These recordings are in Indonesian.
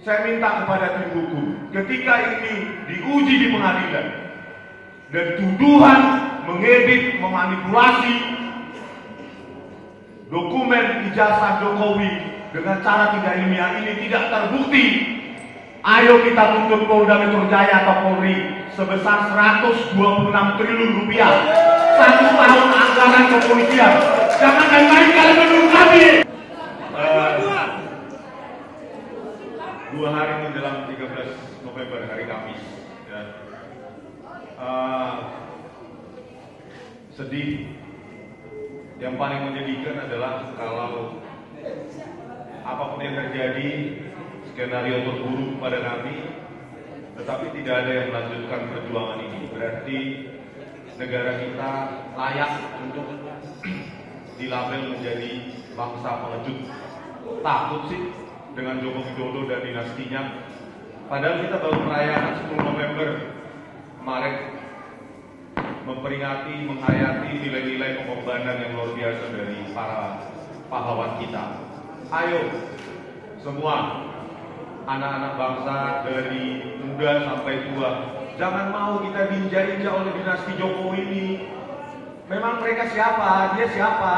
Saya minta kepada tim hukum, ketika ini diuji di pengadilan dan tuduhan mengedit, memanipulasi dokumen ijazah Jokowi dengan cara tidak ilmiah ini tidak terbukti, ayo kita tuntut Polda Metro Jaya atau Polri sebesar 126 triliun rupiah 1 tahun anggaran kepolisian. Jangan main-main kalian menurut kami. 2 hari menjelang 13 November hari Kamis, ya. Sedih. Yang paling menyedihkan adalah kalau apapun yang terjadi, skenario terburuk pada kami, tetapi tidak ada yang melanjutkan perjuangan ini. Berarti negara kita layak untuk dilabel menjadi bangsa pengejut. Takut sih dengan Joko Widodo dan dinastinya. Padahal kita baru merayakan 10 November kemarin, memperingati, menghayati nilai-nilai pengorbanan yang luar biasa dari para pahlawan kita. Ayo semua anak-anak bangsa dari muda sampai tua, jangan mau kita diinjak-injak oleh dinasti Jokowi ini. Memang mereka siapa? Dia siapa?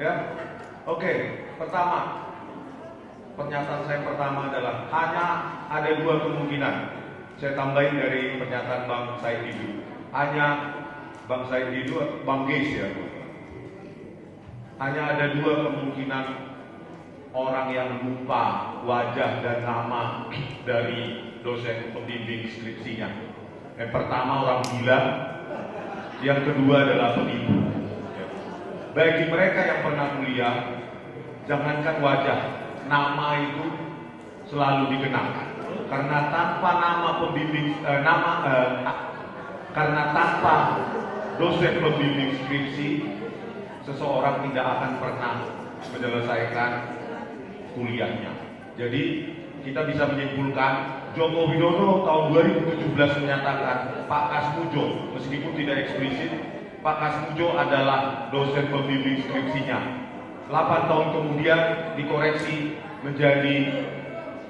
Ya, oke. Pertama, pernyataan saya pertama adalah hanya ada 2 kemungkinan. Saya tambahin dari pernyataan Bang Said Didu. Hanya Bang Said Didu, Bang Geis ya. Hanya ada 2 kemungkinan orang yang lupa wajah dan nama dari dosen pembimbing skripsinya. Yang pertama orang gila, yang kedua adalah penipu. Bagi mereka yang pernah kuliah, jangankan wajah, nama itu selalu dikenang. Karena tanpa nama pembimbing, karena tanpa dosen pembimbing skripsi, seseorang tidak akan pernah menyelesaikan kuliahnya. Jadi kita bisa menyimpulkan Joko Widodo tahun 2017 menyatakan Pak Kasmujo, meskipun tidak eksplisit, Pak Kasmujo adalah dosen pembimbing skripsinya. 8 tahun kemudian dikoreksi menjadi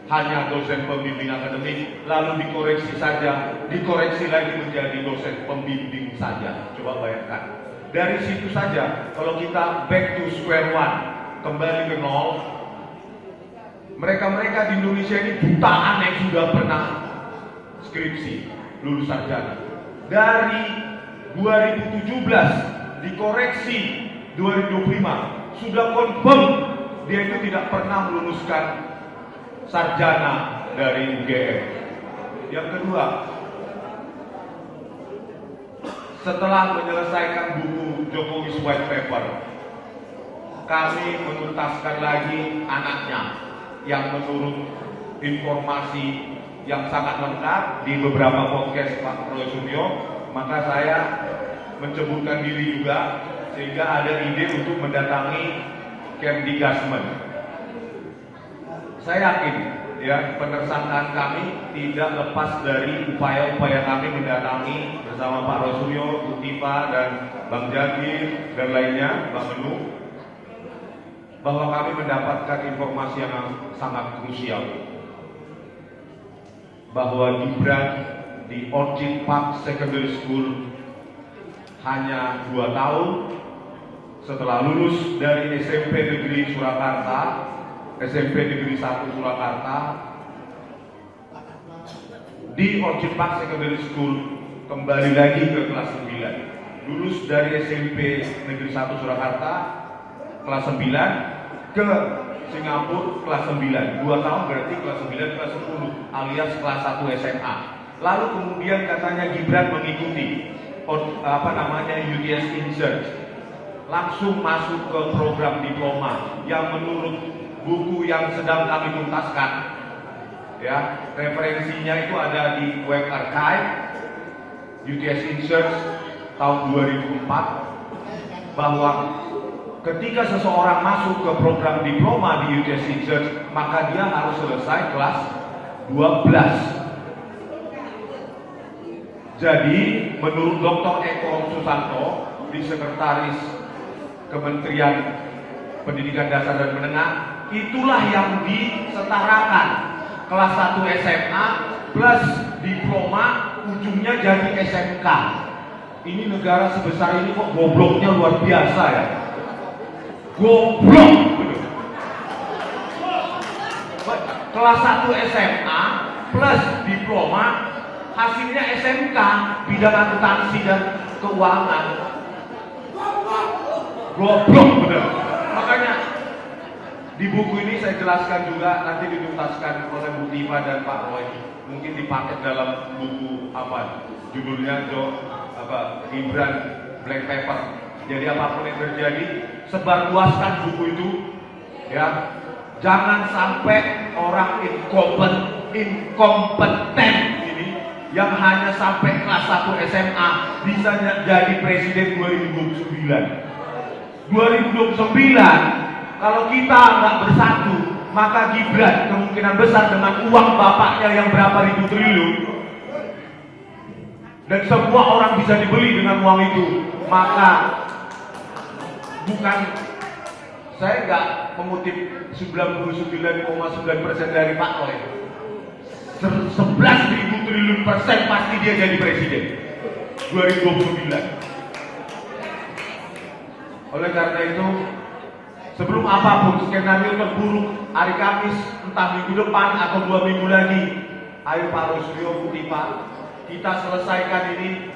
hanya dosen pembimbing akademik, lalu dikoreksi lagi menjadi dosen pembimbing saja. Coba bayangkan. Dari situ saja, kalau kita back to square one, kembali ke nol, mereka-mereka di Indonesia ini jutaan yang sudah pernah skripsi, lulus sarjana. Dari 2017 dikoreksi 2025, sudah confirm dia itu tidak pernah meluluskan sarjana dari UGM. Yang kedua, setelah menyelesaikan buku Jokowi's White Paper, kami menuntaskan lagi anaknya yang menurut informasi yang sangat lengkap di beberapa podcast Pak Roy Suryo, maka saya mencebutkan diri juga sehingga ada ide untuk mendatangi Camp Digasmen. Saya yakin ya penersangkaan kami tidak lepas dari upaya-upaya kami mendatangi bersama Pak Roy Suryo, Utipa dan Bang Jagir dan lainnya, Bang Menu, bahwa kami mendapatkan informasi yang sangat krusial bahwa Gibran di Orchid Park Secondary School hanya 2 tahun setelah lulus dari SMP Negeri Surakarta, SMP Negeri 1 Surakarta, di Orchid Park Secondary School kembali lagi ke kelas 9. Lulus dari SMP Negeri 1 Surakarta kelas 9 ke Singapura kelas 9. 2 tahun berarti kelas 9 kelas 10 alias kelas 1 SMA. Lalu kemudian katanya Gibran mengikuti UTS Insert, langsung masuk ke program diploma yang menurut buku yang sedang kami tuntaskan, ya referensinya itu ada di web archive UTS Insert tahun 2004, bahwa ketika seseorang masuk ke program diploma di UTS Insert maka dia harus selesai kelas 12. Jadi menurut Dr. Eko Susanto di Sekretaris Kementerian Pendidikan Dasar dan Menengah, itulah yang disetarakan kelas 1 SMA plus diploma ujungnya jadi SMK. Ini negara sebesar ini kok gobloknya luar biasa ya. Goblok. Kelas 1 SMA plus diploma hasilnya SMK bidang akuntansi dan keuangan. Goblok bener. Makanya di buku ini saya jelaskan juga, nanti dituntaskan oleh Bu Tifa dan Pak Roy. Mungkin dipakai dalam buku apa? Judulnya Gibran Black Paper. Jadi apapun yang terjadi, sebarluaskan buku itu, ya. Jangan sampai orang inkompeten ini yang hanya sampai kelas 1 SMA bisa jadi presiden 2029. 2029 kalau kita nggak bersatu, maka Gibran kemungkinan besar dengan uang bapaknya yang berapa ribu triliun dan semua orang bisa dibeli dengan uang itu, maka bukan, saya nggak mengutip 99,9% dari Pak Roy, 11.000 triliun persen pasti dia jadi presiden 2029. Oleh karena itu, sebelum apapun skenario terburuk hari Kamis, entah minggu depan atau 2 minggu lagi, ayo Pak Rusdio, Bu Tifa, kita selesaikan ini.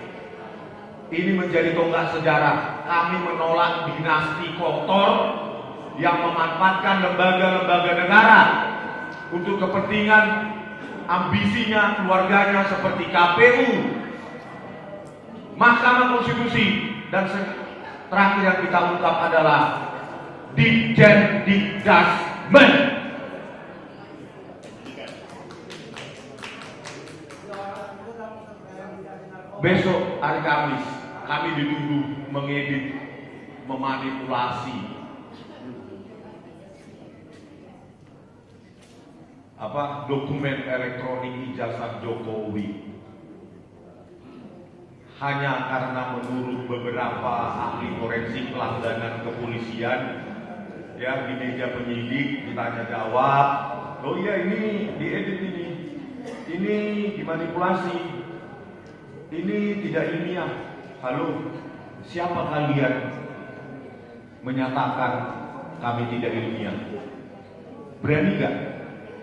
Ini menjadi tonggak sejarah. Kami menolak dinasti kotor yang memanfaatkan lembaga-lembaga negara untuk kepentingan ambisinya, keluarganya, seperti KPU, Mahkamah Konstitusi, dan terakhir yang kita ungkap adalah Ditjen Dikdasmen. Besok hari Kamis kami dituduh mengedit, memanipulasi dokumen elektronik ijazah Jokowi, hanya karena menurut beberapa ahli forensik langganan kepolisian, ya, di meja penyidik ditanya jawab, oh iya ini diedit, ini dimanipulasi, ini tidak ilmiah. Halo, siapa kalian menyatakan kami tidak ilmiah? Berani gak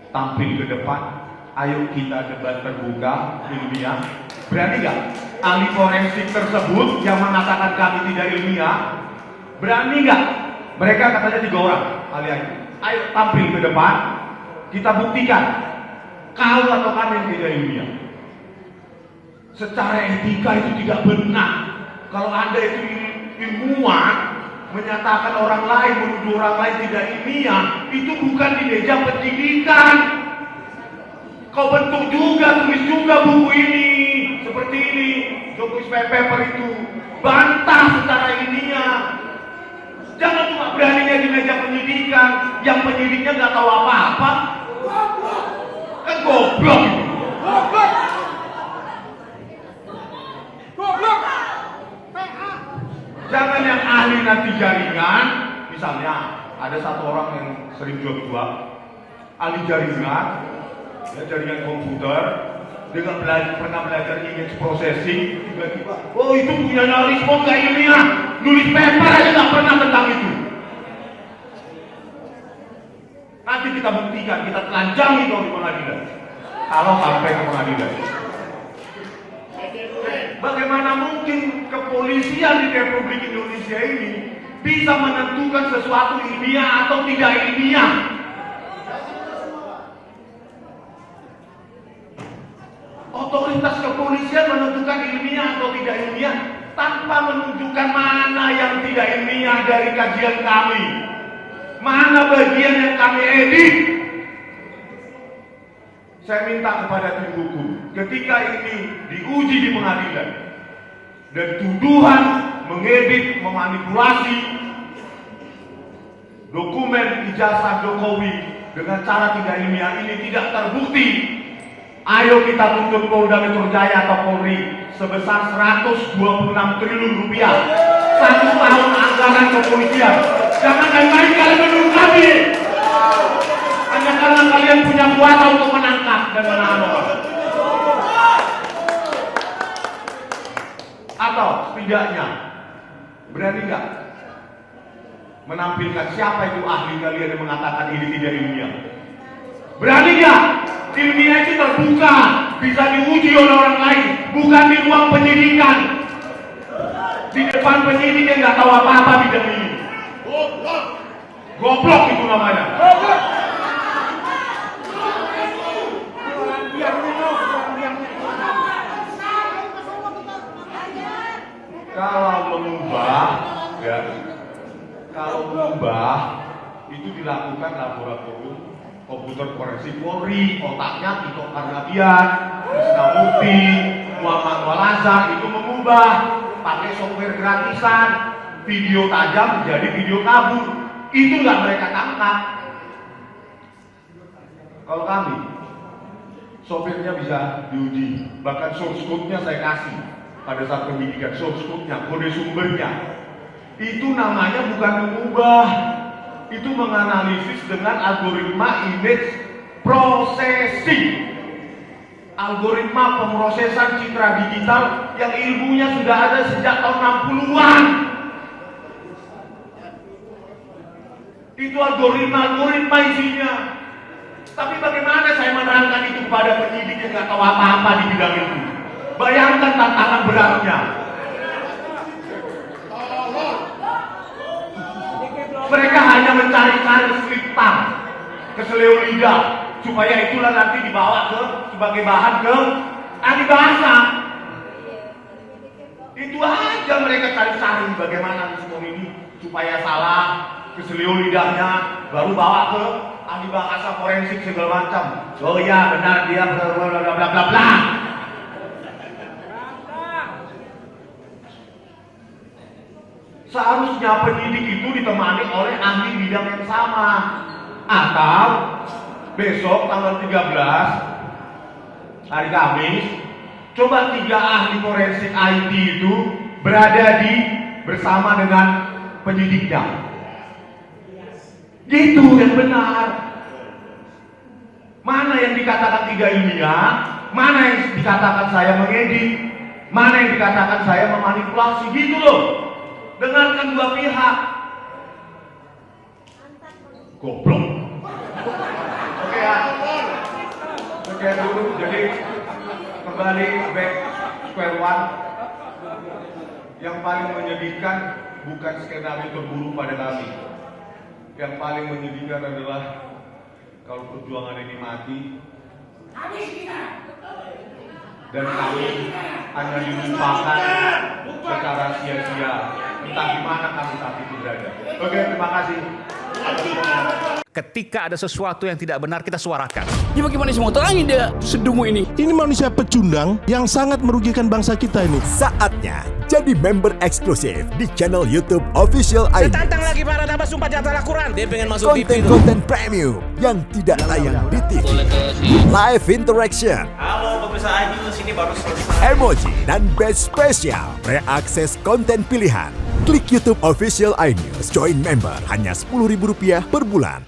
tampil ke depan? Ayo kita debat terbuka, ilmiah. Berani gak ahli forensik tersebut yang mengatakan kami tidak ilmiah? Berani gak? Mereka katanya 3 orang ahli-ahli. Ayo tampil ke depan, kita buktikan kau atau kami yang tidak ilmiah. Secara etika itu tidak benar. Kalau Anda itu ilmuwan, menyatakan orang lain, menuduh orang lain tidak ilmiah, itu bukan di meja pendidikan. Kau bentuk juga, tulis juga buku ini seperti ini, Jokowi Black Paper itu, bantah secara ilmiah. Jangan cuma beraninya di meja penyidikan, yang penyidiknya nggak tahu apa-apa. Kan goblok itu. Jangan yang ahli nanti jaringan, misalnya ada satu orang yang sering jual-jual, ahli jaringan, ya, jaringan komputer, dia pernah belajar image processing, tiba-tiba, oh itu punya respon gak ilmiah, nulis paper aja gak pernah tentang itu. Nanti kita buktikan, kita telanjangi kalau di pengadilan, kalau sampai ke pengadilan. Bagaimana mungkin kepolisian di Republik Indonesia ini bisa menentukan sesuatu ilmiah atau tidak ilmiah? Otoritas kepolisian menentukan ilmiah atau tidak ilmiah tanpa menunjukkan mana yang tidak ilmiah dari kajian kami, mana bagian yang kami edit. Saya minta kepada tim hukum, ketika ini diuji di pengadilan dan tuduhan mengedit, memanipulasi dokumen ijazah Jokowi dengan cara tidak ilmiah ini tidak terbukti, ayo kita tuntut Polda Metro Jaya atau Polri sebesar 126 triliun rupiah 1 tahun anggaran kepolisian. Jangan main-main kalian menurut kami, hanya karena kalian punya kuasa untuk menangkap. dan menahan orang. Atau setidaknya berani nggak menampilkan siapa itu ahli kalian yang mengatakan ini tidak ilmiah? Berani nggak? Ilmiah itu terbuka, bisa diuji oleh orang lain, bukan di ruang penyidikan. Di depan penyidik yang nggak tahu apa-apa bidang ini. Goblok itu namanya. Kalau mengubah itu dilakukan laboratorium komputer forensik Polri, otaknya Tito Karnavian, Krisna Mukti, Muhammad Walasa itu mengubah pakai software gratisan, video tajam menjadi video kabur. Itu nggak mereka tangkap. Kalau kami, softwarenya bisa diuji, bahkan source code-nya saya kasih pada saat penyidikan, source code-nya, kode sumbernya. Itu namanya bukan mengubah, itu menganalisis dengan algoritma image processing, algoritma pemrosesan citra digital yang ilmunya sudah ada sejak tahun 60-an. Itu algoritma isinya. Tapi bagaimana saya menerangkan itu kepada penyidik yang nggak tahu apa-apa di bidang itu? Bayangkan tantangan beratnya. Mereka hanya mencari-cari slip tongue, keseleo lidah, supaya itulah nanti dibawa sebagai bahan ke ahli bahasa. Itu aja mereka cari-cari bagaimana semua ini supaya salah, keseleo lidahnya, baru bawa ke ahli bahasa forensik segala macam. Oh ya benar dia bla bla bla bla bla. Seharusnya penyidik itu ditemani oleh ahli bidang yang sama. Atau besok tanggal 13 hari Kamis, coba 3 ahli forensik IT itu berada bersama dengan penyidiknya. Gitu yang benar. Mana yang dikatakan tidak ilmiah, mana yang dikatakan saya mengedit, mana yang dikatakan saya memanipulasi, gitu loh. Dengarkan dua pihak. Goblok. Oke ya. Oke dulu. Jadi kembali back square one. Yang paling menyedihkan bukan skenario terburuk pada kami. Yang paling menyedihkan adalah kalau perjuangan ini mati dan kami hanya dilupakan secara sia-sia. Entah di mana kami saat itu berada. Oke, terima kasih. Ketika ada sesuatu yang tidak benar, kita suarakan. Ya bagaimana semua terangin dia sedungu ini. Ini manusia pecundang yang sangat merugikan bangsa kita ini. Saatnya jadi member eksklusif di channel YouTube Official ID. Tantang lagi para tambah sumpah di atas Al-Quran. Dia pengen masuk TV. Konten premium yang tidak tayang di TV. Live interaction. Halo pemirsa Ayu, sini baru selesai. Emoji dan badge spesial. Reakses konten pilihan. Klik YouTube Official iNews. Join member hanya Rp10.000 per bulan.